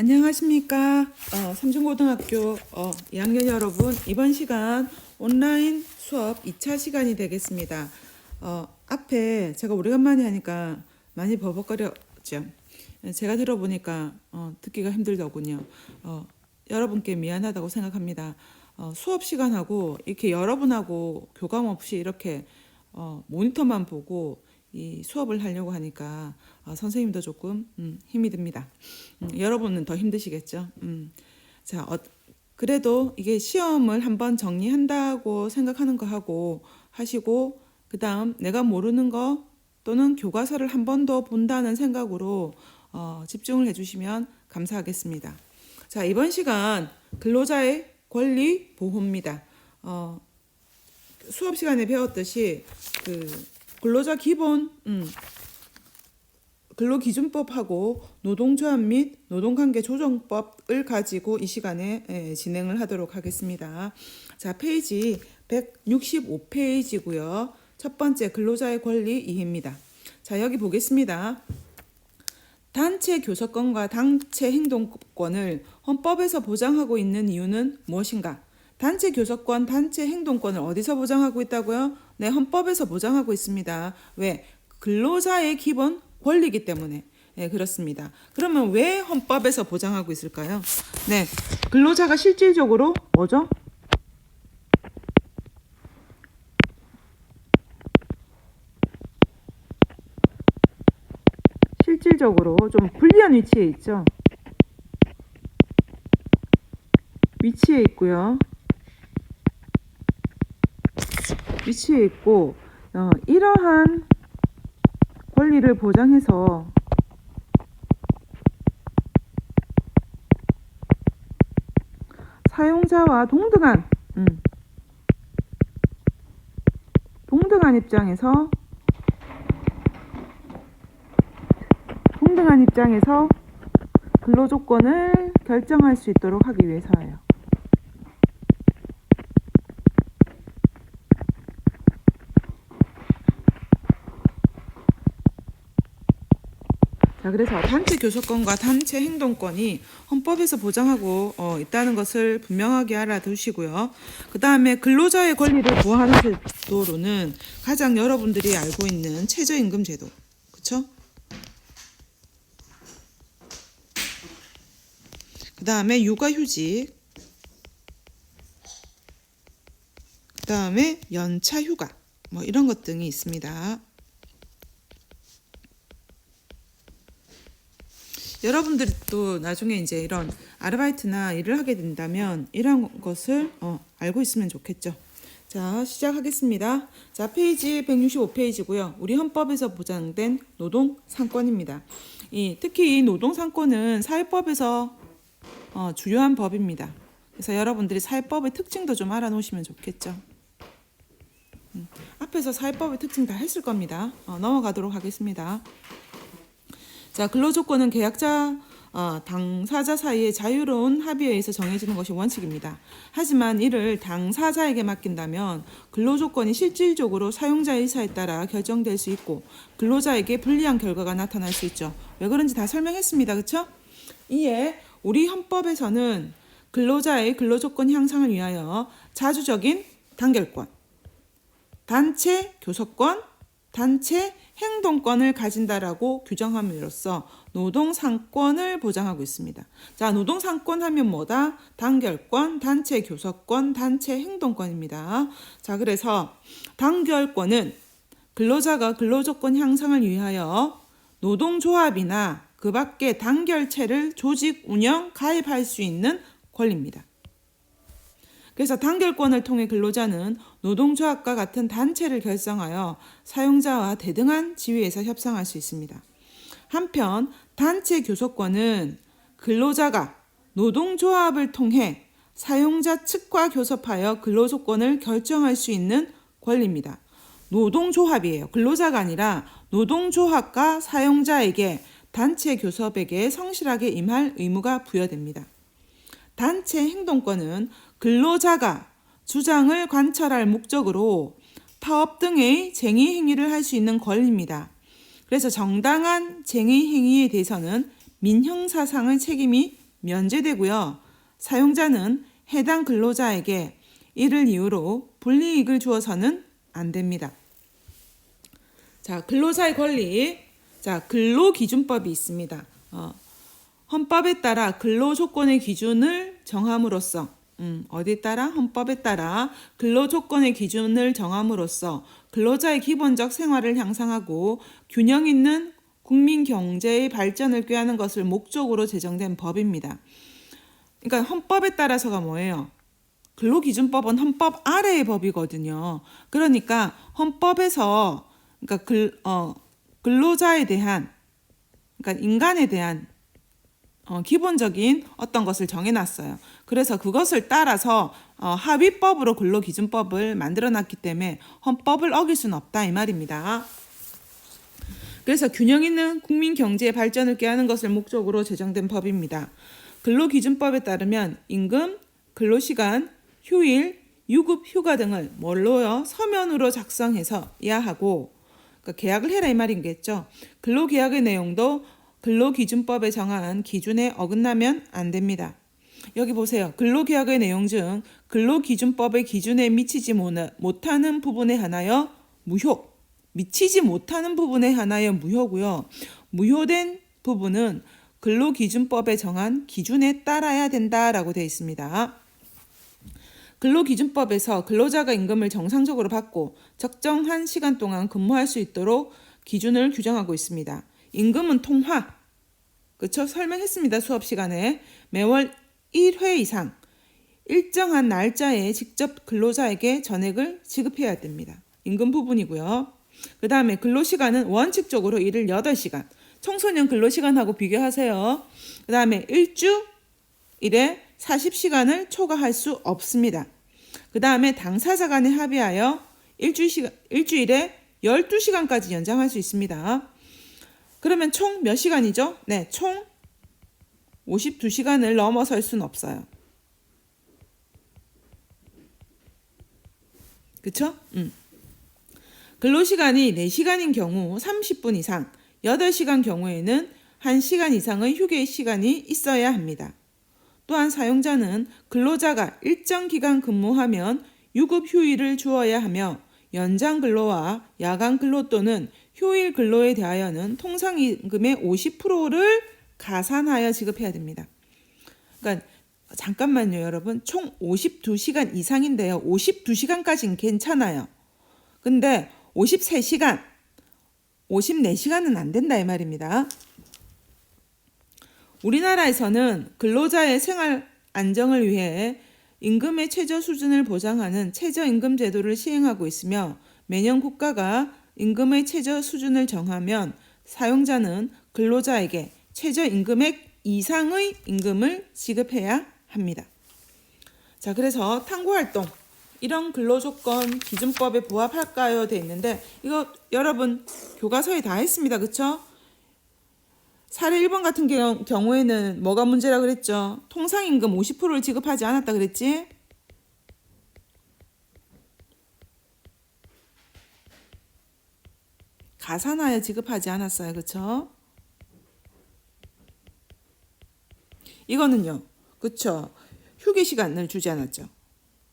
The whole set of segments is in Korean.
안녕하십니까. 삼중고등학교 2학년 여러분, 이번 시간 온라인 수업 2차 시간이 되겠습니다. 앞에 제가 오래간만에 하니까 많이 버벅거렸죠. 제가 들어보니까 듣기가 힘들더군요. 여러분께 미안하다고 생각합니다. 수업 시간하고 이렇게 여러분하고 교감 없이 이렇게 모니터만 보고 이 수업을 하려고 하니까 선생님도 조금 힘이 듭니다. 여러분은 더 힘드시겠죠. 자, 그래도 이게 시험을 한번 정리한다고 생각하는 거 하고 하시고, 그 다음 내가 모르는 거 또는 교과서를 한 번 더 본다는 생각으로 집중을 해주시면 감사하겠습니다. 자, 이번 시간 근로자의 권리 보호입니다. 수업 시간에 배웠듯이 근로자 기본 근로기준법하고 노동조합 및 노동관계 조정법을 가지고 이 시간에 진행을 하도록 하겠습니다. 자, 페이지 165페이지고요. 첫 번째 근로자의 권리 이해입니다. 자, 여기 보겠습니다. 단체 교섭권과 단체 행동권을 헌법에서 보장하고 있는 이유는 무엇인가? 단체 교섭권, 단체 행동권을 어디서 보장하고 있다고요? 네, 헌법에서 보장하고 있습니다. 왜? 근로자의 기본 권리이기 때문에. 네, 그렇습니다. 그러면 왜 헌법에서 보장하고 있을까요? 네, 근로자가 실질적으로 뭐죠? 실질적으로 좀 불리한 위치에 있죠. 위치에 있고요. 위치에 있고 이러한 권리를 보장해서 사용자와 동등한 입장에서 근로조건을 결정할 수 있도록 하기 위해서예요. 자, 그래서 단체 교섭권과 단체 행동권이 헌법에서 보장하고 있다는 것을 분명하게 알아두시고요. 그 다음에 근로자의 권리를 보호하는 제도로는 가장 여러분들이 알고 있는 최저임금제도, 그렇죠? 그 다음에 육아휴직, 그 다음에 연차휴가, 뭐 이런 것 등이 있습니다. 여러분들이 또 나중에 이제 이런 아르바이트나 일을 하게 된다면 이런 것을 알고 있으면 좋겠죠. 자, 시작하겠습니다. 자, 페이지 165페이지고요. 우리 헌법에서 보장된 노동상권입니다. 특히 이 노동상권은 사회법에서 주요한 법입니다. 그래서 여러분들이 사회법의 특징도 좀 알아놓으시면 좋겠죠. 앞에서 사회법의 특징 다 했을 겁니다. 넘어가도록 하겠습니다. 자, 근로조건은 계약자, 당사자 사이의 자유로운 합의에 의해서 정해지는 것이 원칙입니다. 하지만 이를 당사자에게 맡긴다면 근로조건이 실질적으로 사용자의 의사에 따라 결정될 수 있고 근로자에게 불리한 결과가 나타날 수 있죠. 왜 그런지 다 설명했습니다. 그렇죠? 이에 우리 헌법에서는 근로자의 근로조건 향상을 위하여 자주적인 단결권, 단체 교섭권, 단체 행동권을 가진다라고 규정함으로써 노동상권을 보장하고 있습니다. 자, 노동상권 하면 뭐다? 단결권, 단체 교섭권, 단체 행동권입니다. 자, 그래서 단결권은 근로자가 근로조건 향상을 위하여 노동조합이나 그 밖의 단결체를 조직, 운영, 가입할 수 있는 권리입니다. 그래서 단결권을 통해 근로자는 노동조합과 같은 단체를 결성하여 사용자와 대등한 지위에서 협상할 수 있습니다. 한편 단체 교섭권은 근로자가 노동조합을 통해 사용자 측과 교섭하여 근로조건을 결정할 수 있는 권리입니다. 노동조합이에요. 근로자가 아니라 노동조합과 사용자에게 단체 교섭에게 성실하게 임할 의무가 부여됩니다. 단체 행동권은 근로자가 주장을 관철할 목적으로 파업 등의 쟁의 행위를 할 수 있는 권리입니다. 그래서 정당한 쟁의 행위에 대해서는 민형사상의 책임이 면제되고요. 사용자는 해당 근로자에게 이를 이유로 불이익을 주어서는 안 됩니다. 자, 근로자의 권리. 자, 근로기준법이 있습니다. 헌법에 따라 근로조건의 기준을 정함으로써 어디에 따라? 헌법에 따라 근로조건의 기준을 정함으로써 근로자의 기본적 생활을 향상하고 균형 있는 국민 경제의 발전을 꾀하는 것을 목적으로 제정된 법입니다. 그러니까 헌법에 따라서가 뭐예요? 근로기준법은 헌법 아래의 법이거든요. 그러니까 헌법에서 그러니까 근로자에 대한 그러니까 인간에 대한 기본적인 어떤 것을 정해놨어요. 그래서 그것을 따라서 합의법으로 근로기준법을 만들어놨기 때문에 헌법을 어길 수는 없다 이 말입니다. 그래서 균형 있는 국민 경제의 발전을 꾀하는 것을 목적으로 제정된 법입니다. 근로기준법에 따르면 임금, 근로시간, 휴일, 유급, 휴가 등을 뭘로요? 서면으로 작성해서 이하하고 그러니까 계약을 해라 이 말이겠죠. 근로계약의 내용도 근로기준법에 정한 기준에 어긋나면 안 됩니다. 여기 보세요. 근로계약의 내용 중 근로기준법의 기준에 미치지 못하는 부분에 한하여 무효. 미치지 못하는 부분에 한하여 무효고요. 무효된 부분은 근로기준법에 정한 기준에 따라야 된다라고 되어 있습니다. 근로기준법에서 근로자가 임금을 정상적으로 받고 적정한 시간 동안 근무할 수 있도록 기준을 규정하고 있습니다. 임금은 통화, 그렇죠? 설명했습니다. 수업 시간에 매월 1회 이상 일정한 날짜에 직접 근로자에게 전액을 지급해야 됩니다. 임금 부분이고요. 그 다음에 근로시간은 원칙적으로 일을 8시간, 청소년 근로시간하고 비교하세요. 그 다음에 일주일에 40시간을 초과할 수 없습니다. 그 다음에 당사자 간에 합의하여 일주일에 12시간까지 연장할 수 있습니다. 그러면 총 몇 시간이죠? 네, 총 52시간을 넘어설 수는 없어요. 그쵸? 근로시간이 4시간인 경우 30분 이상, 8시간 경우에는 1시간 이상의 휴게 시간이 있어야 합니다. 또한 사용자는 근로자가 일정 기간 근무하면 유급 휴일을 주어야 하며 연장 근로와 야간 근로 또는 휴일 근로에 대하여는 통상임금의 50%를 가산하여 지급해야 됩니다. 그러니까 잠깐만요, 여러분. 총 52시간 이상인데요. 52시간까지는 괜찮아요. 근데 53시간, 54시간은 안 된다 이 말입니다. 우리나라에서는 근로자의 생활 안정을 위해 임금의 최저 수준을 보장하는 최저임금 제도를 시행하고 있으며 매년 국가가 임금의 최저 수준을 정하면 사용자는 근로자에게 최저임금액 이상의 임금을 지급해야 합니다. 자, 그래서 탐구활동 이런 근로조건 기준법에 부합할까요? 돼 있는데 이거 여러분 교과서에 다 했습니다. 그쵸? 사례 1번 같은 경우에는 뭐가 문제라 그랬죠? 통상임금 50%를 지급하지 않았다 그랬지? 가산하여 지급하지 않았어요. 그쵸? 이거는요. 그쵸? 휴게 시간을 주지 않았죠.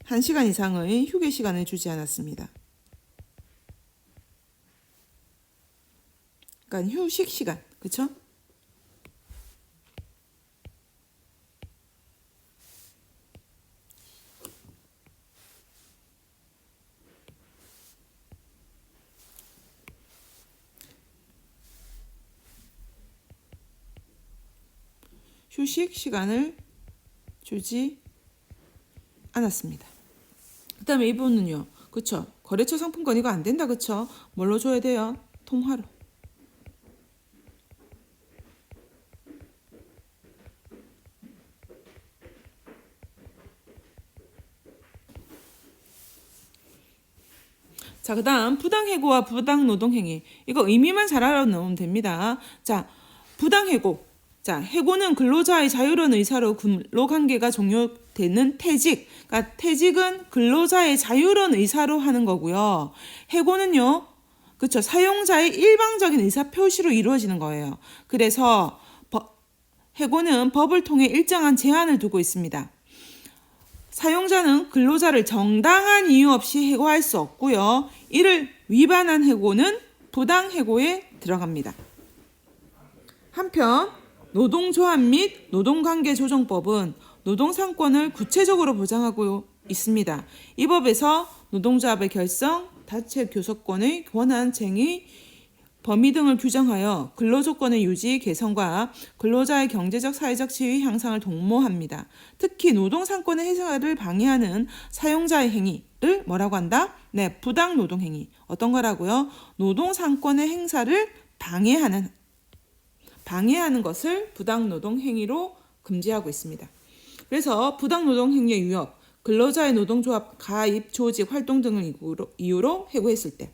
1시간 이상의 휴게 시간을 주지 않았습니다. 그러니까 휴식 시간. 그쵸? 휴식 시간을 주지 않았습니다. 그 다음에 이분은요. 그쵸? 거래처 상품권 이거 안 된다. 그쵸? 뭘로 줘야 돼요? 통화로. 자, 그 다음 부당해고와 부당노동행위. 이거 의미만 잘 알아놓으면 됩니다. 자, 부당해고. 자, 해고는 근로자의 자유로운 의사로 근로관계가 종료되는 퇴직. 그러니까 퇴직은 근로자의 자유로운 의사로 하는 거고요. 해고는요. 그렇죠. 사용자의 일방적인 의사 표시로 이루어지는 거예요. 그래서 해고는 법을 통해 일정한 제한을 두고 있습니다. 사용자는 근로자를 정당한 이유 없이 해고할 수 없고요. 이를 위반한 해고는 부당해고에 들어갑니다. 한편 노동조합 및 노동관계조정법은 노동상권을 구체적으로 보장하고 있습니다. 이 법에서 노동조합의 결성, 자체 교섭권의 권한, 쟁의, 범위 등을 규정하여 근로조건의 유지, 개선과 근로자의 경제적, 사회적 지위 향상을 독모합니다. 특히 노동상권의 행사를 방해하는 사용자의 행위를 뭐라고 한다? 네, 부당노동행위. 어떤 거라고요? 노동상권의 행사를 방해하는 것을 부당노동행위로 금지하고 있습니다. 그래서 부당노동행위의 위협, 근로자의 노동조합 가입, 조직, 활동 등을 이유로 해고했을 때,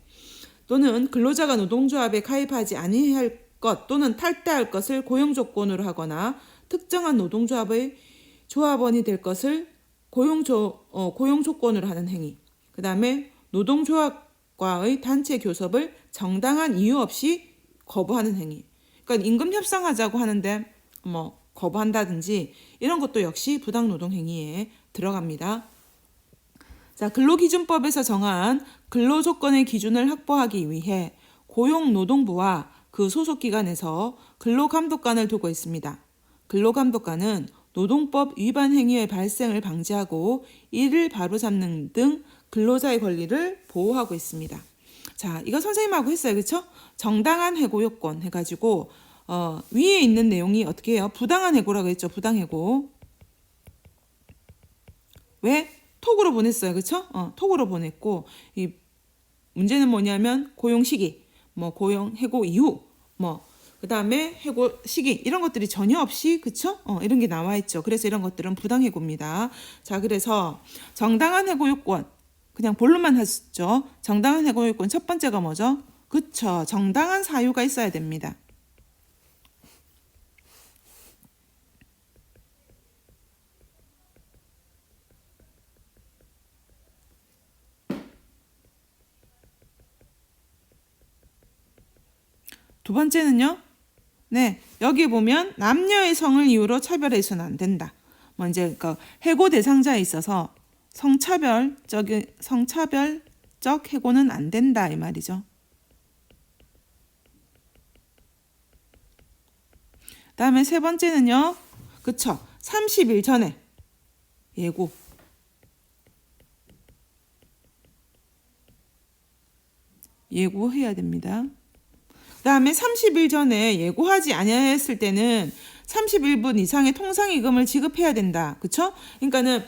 또는 근로자가 노동조합에 가입하지 아니해야 할 것 또는 탈퇴할 것을 고용조건으로 하거나 특정한 노동조합의 조합원이 될 것을 고용조건으로 하는 행위, 그 다음에 노동조합과의 단체 교섭을 정당한 이유 없이 거부하는 행위. 그러니까 임금 협상하자고 하는데 거부한다든지 이런 것도 역시 부당노동행위에 들어갑니다. 자, 근로기준법에서 정한 근로조건의 기준을 확보하기 위해 고용노동부와 그 소속기관에서 근로감독관을 두고 있습니다. 근로감독관은 노동법 위반 행위의 발생을 방지하고 이를 바로잡는 등 근로자의 권리를 보호하고 있습니다. 자, 이거 선생님하고 했어요. 그렇죠? 정당한 해고 요건 해가지고 위에 있는 내용이 어떻게 해요? 부당한 해고라고 했죠. 부당해고. 왜? 톡으로 보냈어요. 그렇죠? 톡으로 보냈고, 이 문제는 뭐냐면 고용 시기, 고용 해고 이후, 그다음에 해고 시기 이런 것들이 전혀 없이, 그렇죠? 이런 게 나와 있죠. 그래서 이런 것들은 부당해고입니다. 자, 그래서 정당한 해고 요건 그냥 본론만 하시죠. 정당한 해고 요건 첫 번째가 뭐죠? 그렇죠. 정당한 사유가 있어야 됩니다. 두 번째는요. 네, 여기 보면 남녀의 성을 이유로 차별해서는 안 된다. 이제 해고 대상자에 있어서 성차별적 해고는 안 된다 이 말이죠. 그다음에 세 번째는요. 그쵸? 30일 전에 예고해야 됩니다. 그다음에 30일 전에 예고하지 아니했을 때는 31분 이상의 통상이금을 지급해야 된다. 그렇죠? 그러니까는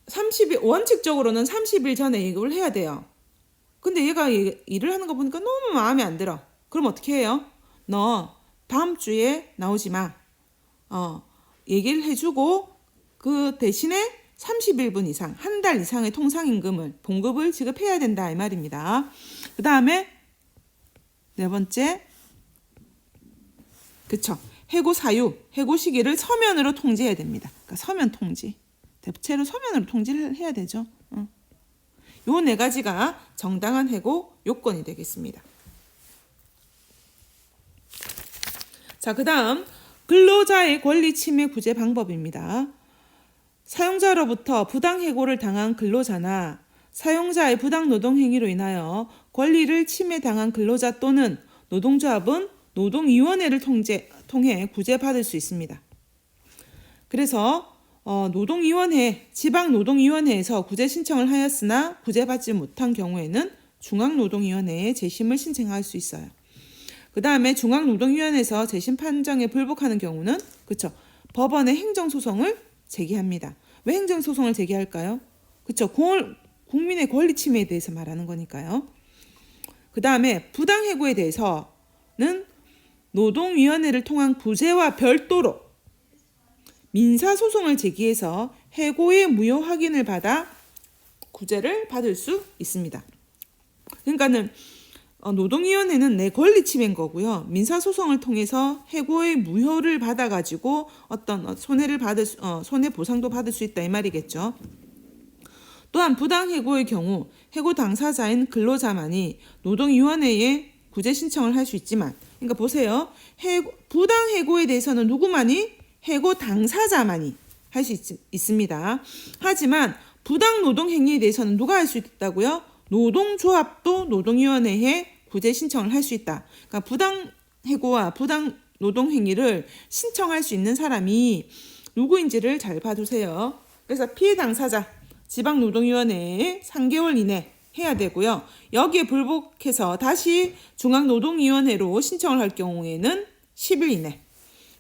30일 원칙적으로는 30일 전에 예고를 해야 돼요. 근데 얘가 일을 하는 거 보니까 너무 마음에 안 들어. 그럼 어떻게 해요? 너 다음 주에 나오지 마. 얘기를 해주고 그 대신에 31분 이상, 한 달 이상의 통상임금을 봉급을 지급해야 된다 이 말입니다. 그 다음에 네 번째, 그쵸? 해고 사유, 해고 시기를 서면으로 통지해야 됩니다. 그러니까 서면 통지, 대체로 서면으로 통지를 해야 되죠. 요 네 가지가 정당한 해고 요건이 되겠습니다. 자, 그 다음 근로자의 권리 침해 구제 방법입니다. 사용자로부터 부당해고를 당한 근로자나 사용자의 부당노동 행위로 인하여 권리를 침해당한 근로자 또는 노동조합은 노동위원회를 통해 구제받을 수 있습니다. 그래서 지방노동위원회에서 구제 신청을 하였으나 구제받지 못한 경우에는 중앙노동위원회에 재심을 신청할 수 있어요. 그 다음에 중앙노동위원회에서 재심 판정에 불복하는 경우는 그쵸, 법원에 행정소송을 제기합니다. 왜 행정소송을 제기할까요? 그쵸, 국민의 권리 침해에 대해서 말하는 거니까요. 그 다음에 부당해고에 대해서는 노동위원회를 통한 구제와 별도로 민사소송을 제기해서 해고의 무효 확인을 받아 구제를 받을 수 있습니다. 그러니까는 노동위원회는 내 권리 침해인 거고요. 민사소송을 통해서 해고의 무효를 받아가지고 어떤 손해보상도 받을 수 있다 이 말이겠죠. 또한 부당해고의 경우 해고 당사자인 근로자만이 노동위원회에 구제 신청을 할 수 있지만 그러니까 보세요. 부당 해고에 대해서는 누구만이? 해고 당사자만이 할 수 있습니다. 하지만 부당 노동 행위에 대해서는 누가 할 수 있다고요? 노동조합도 노동위원회에 구제 신청을 할 수 있다. 그러니까 부당 해고와 부당 노동 행위를 신청할 수 있는 사람이 누구인지를 잘 봐두세요. 그래서 피해 당사자 지방노동위원회에 3개월 이내 해야 되고요. 여기에 불복해서 다시 중앙노동위원회로 신청을 할 경우에는 10일 이내.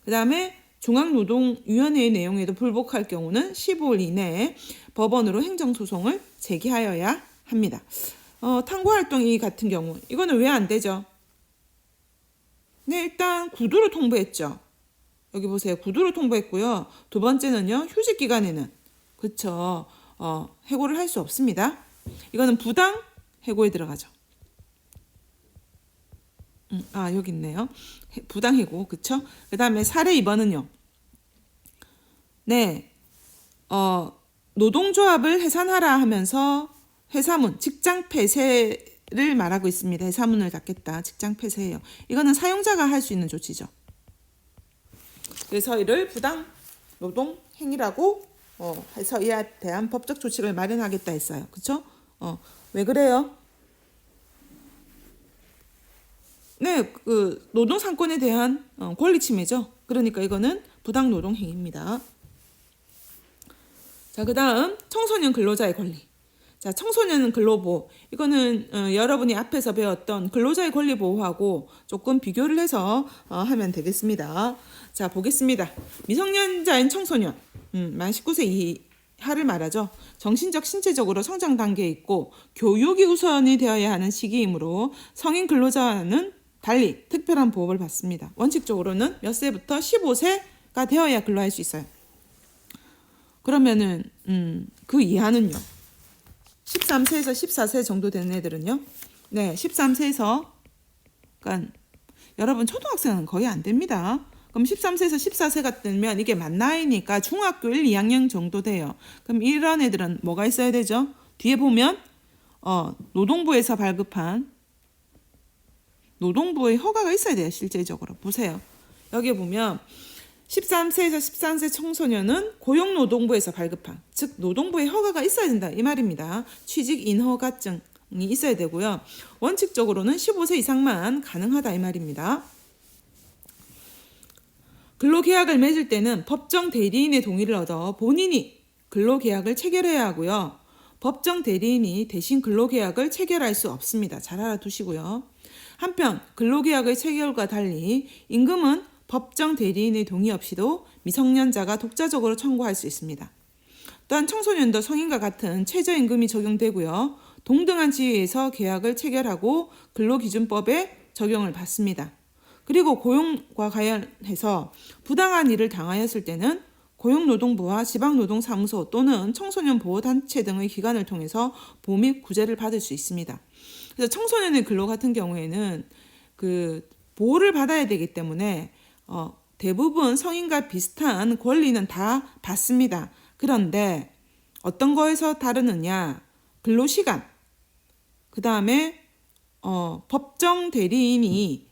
그 다음에 중앙노동위원회의 내용에도 불복할 경우는 15일 이내에 법원으로 행정소송을 제기하여야 합니다. 탐구활동 이 같은 경우 이거는 왜 안 되죠? 네, 일단 구두로 통보했죠. 여기 보세요. 구두로 통보했고요. 두 번째는요. 휴직 기간에는 그쵸. 해고를 할 수 없습니다. 이거는 부당 해고에 들어가죠. 여기 있네요. 부당 해고, 그쵸? 그 다음에 사례 2번은요. 네, 노동조합을 해산하라 하면서 회사문, 직장 폐쇄를 말하고 있습니다. 회사문을 닫겠다. 직장 폐쇄예요. 이거는 사용자가 할 수 있는 조치죠. 그래서 이를 부당 노동 행위라고 해서 이에 대한 법적 조치를 마련하겠다 했어요. 그렇죠? 왜 그래요? 네, 그 노동 상권에 대한 권리 침해죠. 그러니까 이거는 부당 노동 행위입니다. 자, 그다음 청소년 근로자의 권리. 자, 청소년 근로보호. 이거는 여러분이 앞에서 배웠던 근로자의 권리 보호하고 조금 비교를 해서 하면 되겠습니다. 자, 보겠습니다. 미성년자인 청소년, 만 19세 이하를 말하죠. 정신적, 신체적으로 성장 단계에 있고 교육이 우선이 되어야 하는 시기이므로 성인 근로자와는 달리 특별한 보호를 받습니다. 원칙적으로는 몇 세부터 15세가 되어야 근로할 수 있어요. 그러면은 그 이하는요. 13세에서 14세 정도 되는 애들은요. 네, 13세에서 그러니까 여러분 초등학생은 거의 안 됩니다. 그럼 13세에서 14세가 되면 이게 만 나이니까 중학교 1, 2학년 정도 돼요. 그럼 이런 애들은 뭐가 있어야 되죠? 뒤에 보면 노동부에서 발급한 노동부의 허가가 있어야 돼요. 실제적으로. 보세요. 여기 보면 13세에서 14세 청소년은 고용노동부에서 발급한, 즉 노동부의 허가가 있어야 된다 이 말입니다. 취직 인허가증이 있어야 되고요. 원칙적으로는 15세 이상만 가능하다 이 말입니다. 근로계약을 맺을 때는 법정 대리인의 동의를 얻어 본인이 근로계약을 체결해야 하고요. 법정 대리인이 대신 근로계약을 체결할 수 없습니다. 잘 알아두시고요. 한편 근로계약의 체결과 달리 임금은 법정 대리인의 동의 없이도 미성년자가 독자적으로 청구할 수 있습니다. 또한 청소년도 성인과 같은 최저임금이 적용되고요. 동등한 지위에서 계약을 체결하고 근로기준법에 적용을 받습니다. 그리고 고용과 관련해서 부당한 일을 당하였을 때는 고용노동부와 지방노동사무소 또는 청소년보호단체 등의 기관을 통해서 보호 및 구제를 받을 수 있습니다. 그래서 청소년의 근로 같은 경우에는 그 보호를 받아야 되기 때문에 대부분 성인과 비슷한 권리는 다 받습니다. 그런데 어떤 거에서 다르느냐? 근로시간, 그 다음에 법정 대리인이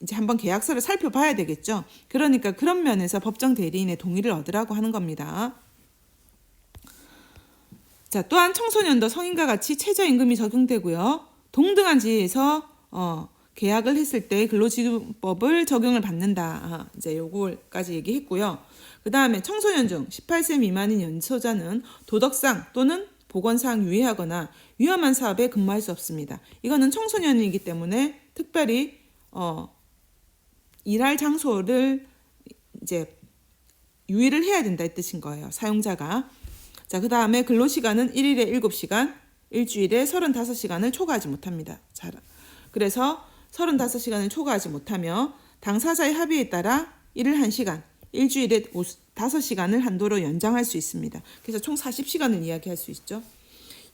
이제 한번 계약서를 살펴봐야 되겠죠. 그러니까 그런 면에서 법정 대리인의 동의를 얻으라고 하는 겁니다. 자, 또한 청소년도 성인과 같이 최저임금이 적용되고요. 동등한 지위에서 계약을 했을 때 근로지급법을 적용을 받는다. 이제 요거까지 얘기했고요. 그 다음에 청소년 중 18세 미만인 연소자는 도덕상 또는 보건상 유해하거나 위험한 사업에 근무할 수 없습니다. 이거는 청소년이기 때문에 특별히 일할 장소를 이제 유의를 해야 된다 이 뜻인 거예요. 사용자가. 자, 그 다음에 근로시간은 1일에 7시간, 일주일에 35시간을 초과하지 못합니다. 그래서 35시간을 초과하지 못하며 당사자의 합의에 따라 일을 1시간, 일주일에 5시간을 한도로 연장할 수 있습니다. 그래서 총 40시간을 이야기할 수 있죠.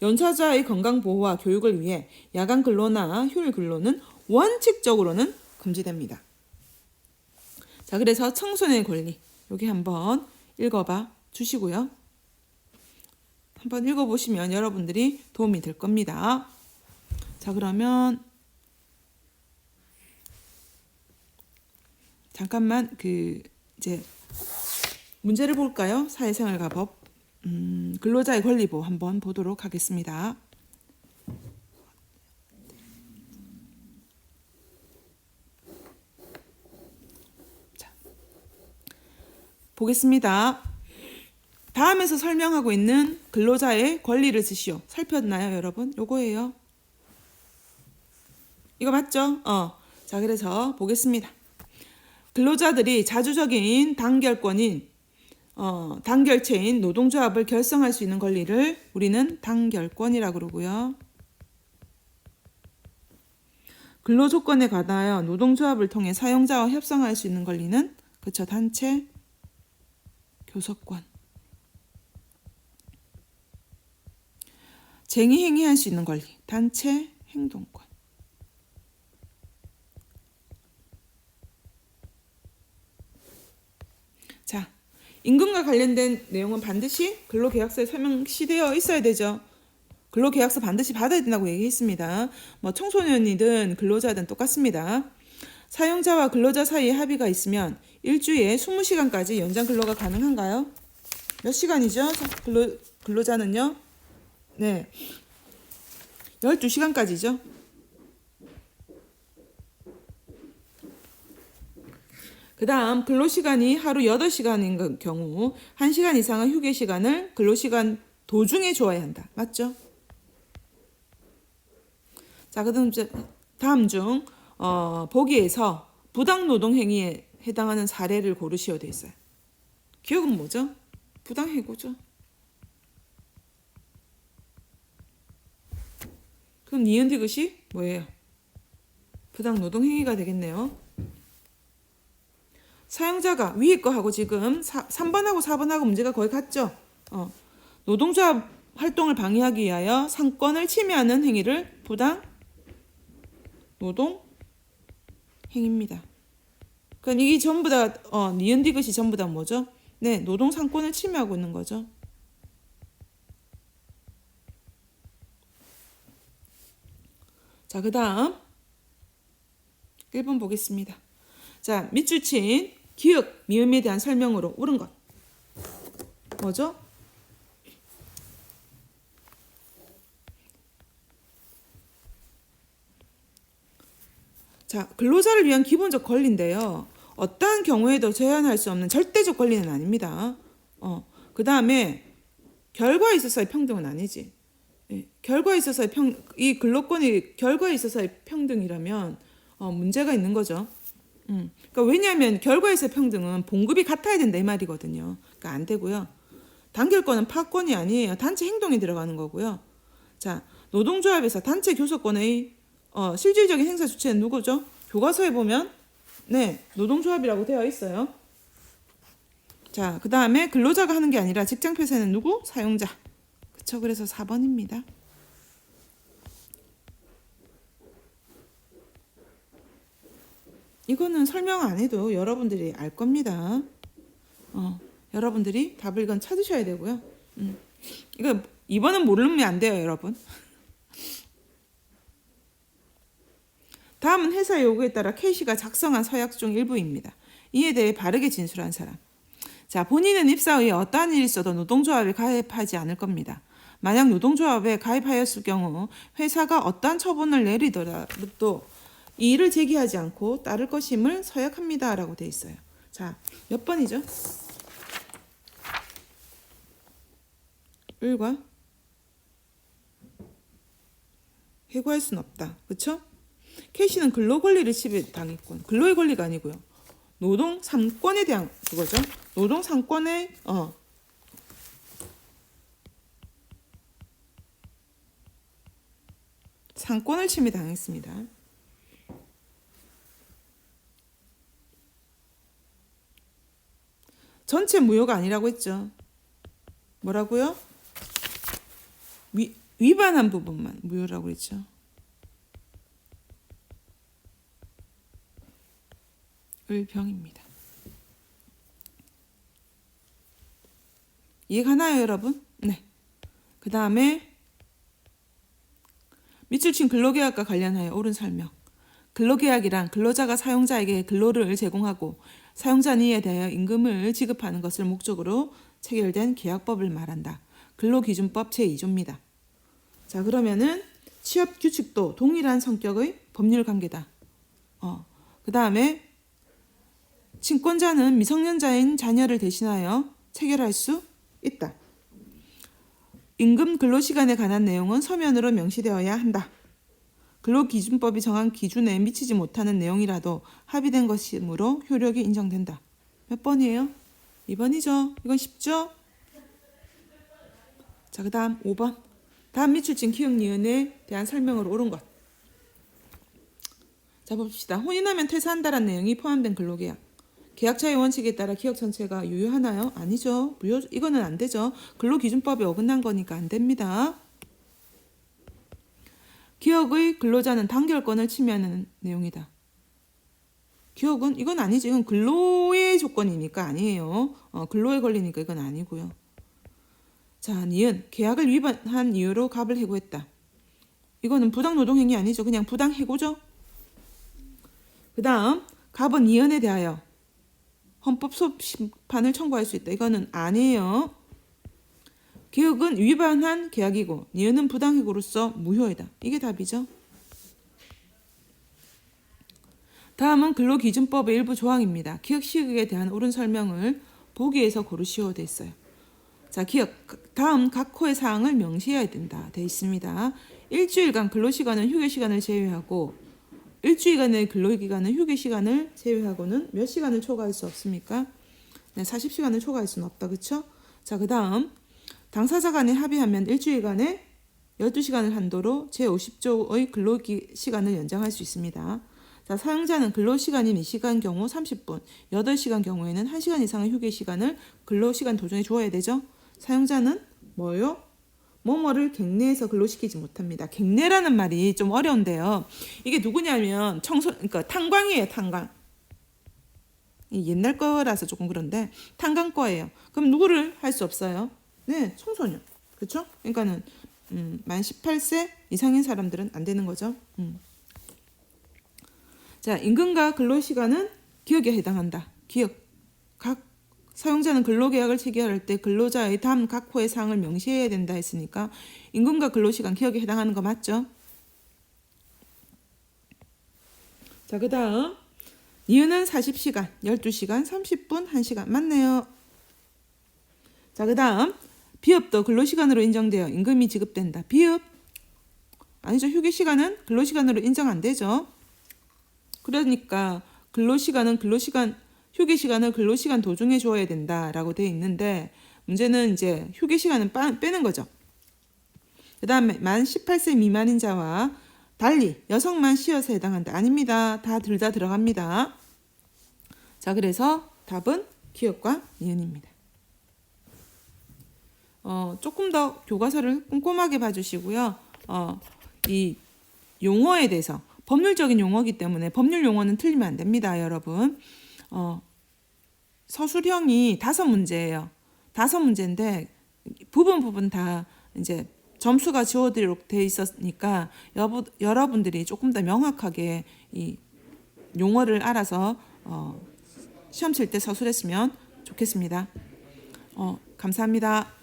연소자의 건강보호와 교육을 위해 야간 근로나 휴일 근로는 원칙적으로는 금지됩니다. 자, 그래서 청소년의 권리 여기 한번 읽어봐 주시고요. 한번 읽어보시면 여러분들이 도움이 될 겁니다. 자, 그러면 잠깐만 이제 문제를 볼까요? 사회생활가법 근로자의 권리보 한번 보도록 하겠습니다. 자, 보겠습니다. 다음에서 설명하고 있는 근로자의 권리를 쓰시오. 살폈나요, 여러분? 요거예요. 이거 맞죠? 자, 그래서 보겠습니다. 근로자들이 자주적인 단결권인 단결체인 노동조합을 결성할 수 있는 권리를 우리는 단결권이라고 그러고요. 근로조건에 관하여 노동조합을 통해 사용자와 협상할 수 있는 권리는 그쵸, 단체 교섭권. 쟁의행위할 수 있는 권리, 단체 행동권. 자, 임금과 관련된 내용은 반드시 근로계약서에 설명시되어 있어야 되죠. 근로계약서 반드시 받아야 된다고 얘기했습니다. 뭐 청소년이든 근로자든 똑같습니다. 사용자와 근로자 사이에 합의가 있으면 일주일에 20시간까지 연장 근로가 가능한가요? 몇 시간이죠? 근로자는요? 네, 12시간까지죠. 그 다음 근로시간이 하루 8시간인 경우 1시간 이상의 휴게시간을 근로시간 도중에 줘야 한다. 맞죠? 자, 그 다음 중 보기에서 부당노동행위에 해당하는 사례를 고르시오 돼 있어요. 기억은 뭐죠? 부당해고죠. 그럼 니은 디귿이 뭐예요? 부당노동행위가 되겠네요. 사용자가 위에 거하고 지금 3번하고 4번하고 문제가 거의 같죠? 노동조합 활동을 방해하기 위하여 상권을 침해하는 행위를 부당 노동 행위입니다. 그러니까 이게 전부 다 니은 디귿이 전부 다 뭐죠? 네, 노동 상권을 침해하고 있는 거죠. 자, 그 다음 1번 보겠습니다. 자, 밑줄 친 기역, 미음에 대한 설명으로 옳은 것 뭐죠? 자, 근로자를 위한 기본적 권리인데요. 어떠한 경우에도 제한할 수 없는 절대적 권리는 아닙니다. 그 다음에 결과에 있어서의 평등은 아니지. 예, 결과에 있어서의 이 근로권이 결과에 있어서의 평등이라면 문제가 있는 거죠. 그러니까 왜냐하면 결과에서의 평등은 봉급이 같아야 된다 이 말이거든요. 그러니까 안 되고요. 단결권은 파권이 아니에요. 단체 행동이 들어가는 거고요. 자, 노동조합에서 단체 교섭권의 실질적인 행사 주체는 누구죠? 교과서에 보면 네, 노동조합이라고 되어 있어요. 자, 그 다음에 근로자가 하는 게 아니라 직장 폐쇄는 누구? 사용자. 그쵸? 그래서 4번입니다. 이거는 설명 안 해도 여러분들이 알 겁니다. 여러분들이 답을 이건 찾으셔야 되고요. 이거 이번은 모르면 안 돼요, 여러분. 다음은 회사의 요구에 따라 K씨가 작성한 서약 중 일부입니다. 이에 대해 바르게 진술한 사람. 자, 본인은 입사 후에 어떠한 일이 있어도 노동조합에 가입하지 않을 겁니다. 만약 노동조합에 가입하였을 경우 회사가 어떠한 처분을 내리더라도 이 일을 제기하지 않고 따를 것임을 서약합니다. 라고 돼 있어요. 자, 몇 번이죠? 1과 해고할 수는 없다. 그쵸? K씨는 근로권리를 침해당했군. 근로의 권리가 아니고요. 노동 3권에 대한 그거죠. 노동 3권의 상권을 침해당했습니다. 전체 무효가 아니라고 했죠. 뭐라고요? 위반한 부분만 무효라고 했죠. 을병입니다. 이해가나요, 여러분? 네. 그 다음에 밑줄 친 근로계약과 관련하여 옳은 설명. 근로계약이란 근로자가 사용자에게 근로를 제공하고 사용자는 이에 대하여 임금을 지급하는 것을 목적으로 체결된 계약법을 말한다. 근로기준법 제2조입니다. 자, 그러면은 취업 규칙도 동일한 성격의 법률 관계다. 그 다음에 친권자는 미성년자인 자녀를 대신하여 체결할 수 있다. 임금 근로시간에 관한 내용은 서면으로 명시되어야 한다. 근로기준법이 정한 기준에 미치지 못하는 내용이라도 합의된 것이므로 효력이 인정된다. 몇 번이에요? 2번이죠. 이건 쉽죠? 자, 그 다음 5번. 다음 밑줄진 기역 니은에 대한 설명으로 옳은 것. 자, 봅시다. 혼인하면 퇴사한다라는 내용이 포함된 근로계약. 계약자의 원칙에 따라 기역 전체가 유효하나요? 아니죠. 무효, 이거는 안 되죠. 근로기준법에 어긋난 거니까 안 됩니다. 기역의 근로자는 단결권을 침해하는 내용이다. 기역은 이건 아니지. 이건 근로의 조건이니까 아니에요. 근로에 걸리니까 이건 아니고요. 자, 니은 계약을 위반한 이유로 갑을 해고했다. 이거는 부당노동행위 아니죠. 그냥 부당해고죠. 그 다음 갑은 니은에 대하여 헌법소심판을 청구할 수 있다. 이거는 아니에요. 기역은 위반한 계약이고 니은은 부당해고로서 무효이다. 이게 답이죠. 다음은 근로기준법의 일부 조항입니다. 기역 시각에 대한 옳은 설명을 보기에서 고르시오 돼 있어요. 자, 기역 다음 각 호의 사항을 명시해야 된다 돼 있습니다. 일주일간 근로시간은 휴게시간을 제외하고 일주일간의 근로기간은 휴게시간을 제외하고는 몇 시간을 초과할 수 없습니까? 네, 40시간을 초과할 수는 없다. 그렇죠? 자, 그 다음 당사자 간에 합의하면 일주일간에 12시간을 한도로 제50조의 근로시간을 연장할 수 있습니다. 자, 사용자는 근로시간인 2시간 경우 30분, 8시간 경우에는 1시간 이상의 휴게시간을 근로시간 도중에 주어야 되죠. 사용자는 뭐요? 뭐뭐를 갱내에서 근로시키지 못합니다. 갱내라는 말이 좀 어려운데요. 이게 누구냐면 그러니까 탄광이에요. 탄광. 옛날 거라서 조금 그런데 탄광과예요. 그럼 누구를 할 수 없어요? 네, 청소년. 그렇죠? 그러니까는 만 18세 이상인 사람들은 안 되는 거죠. 자, 임금과 근로시간은 기역에 해당한다. 기역. 각 사용자는 근로계약을 체결할 때 근로자의 다음 각 호의 사항을 명시해야 된다 했으니까 임금과 근로시간 기역에 해당하는 거 맞죠? 자, 그 다음 니은은 40시간, 12시간, 30분, 1시간 맞네요. 자, 그 다음 비읍도 근로시간으로 인정되어 임금이 지급된다. 비읍 아니죠. 휴게시간은 근로시간으로 인정 안 되죠. 그러니까 휴게시간을 근로시간 도중에 줘야 된다라고 돼 있는데 문제는 이제 휴게시간은 빼는 거죠. 그 다음에 만 18세 미만인 자와 달리 여성만 쉬어서 해당한다. 아닙니다. 둘 다 들어갑니다. 자, 그래서 답은 기역과 니은입니다. 조금 더 교과서를 꼼꼼하게 봐주시고요. 이 용어에 대해서 법률적인 용어이기 때문에 법률 용어는 틀리면 안 됩니다, 여러분. 서술형이 5문제예요. 5문제인데 부분 다 이제 점수가 지워지도록 돼 있었으니까 여러분들이 조금 더 명확하게 이 용어를 알아서 시험 칠 때 서술했으면 좋겠습니다. 감사합니다.